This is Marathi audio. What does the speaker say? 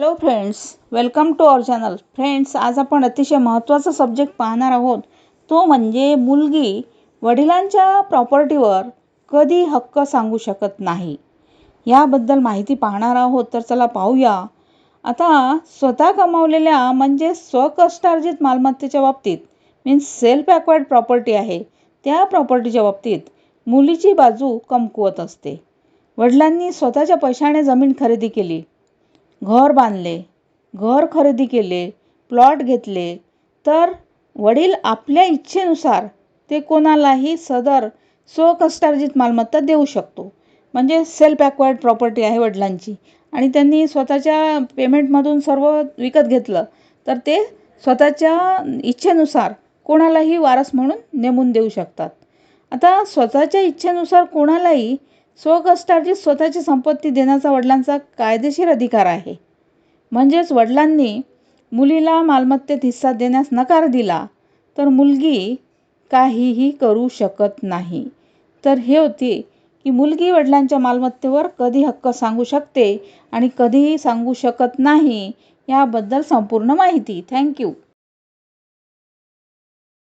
Hello friends, welcome to our channel. Friends, आज आपण अतिशय महत्त्वाचा सब्जेक्ट पाहणार आहोत. तो म्हणजे मुलगी वडिलांच्या प्रॉपर्टीवर कधी हक्क सांगू शकत नाही. याबद्दल माहिती पाहणार आहोत. तर चला पाहूया. आता स्वतः कमावलेल्या म्हणजे स्वकष्टार्जित मालमत्तेच्या बाबतीत मीन्स सेल्फ ॲक्वायर्ड प्रॉपर्टी आहे, त्या प्रॉपर्टीच्या बाबतीत मुलीची बाजू कमकुवत असते. वडिलांनी स्वतःच्या पैशाने जमीन खरेदी केली, घर बांधले, घर खरेदी केले, प्लॉट घेतले, तर वडील आपल्या इच्छेनुसार ते कोणालाही सदर स्वकष्टार्जित मालमत्ता देऊ शकतो. म्हणजे सेल्फ ॲक्वायर्ड प्रॉपर्टी आहे वडिलांची आणि त्यांनी स्वतःच्या पेमेंटमधून सर्व विकत घेतलं, तर ते स्वतःच्या इच्छेनुसार कोणालाही वारस म्हणून नेमून देऊ शकतात. आता स्वतःच्या इच्छेनुसार कोणालाही स्वकष्टार्जित स्वतःची संपत्ती देण्याचा वडिलांचा कायदेशीर अधिकार आहे. म्हणजेच वडिलांनी मुलीला मालमत्तेत हिस्सा देण्यास नकार दिला तर मुलगी काहीही करू शकत नाही. तर हे होते की मुलगी वडिलांच्या मालमत्तेवर कधी हक्क सांगू शकते आणि कधीही सांगू शकत नाही, याबद्दल संपूर्ण माहिती. थँक्यू.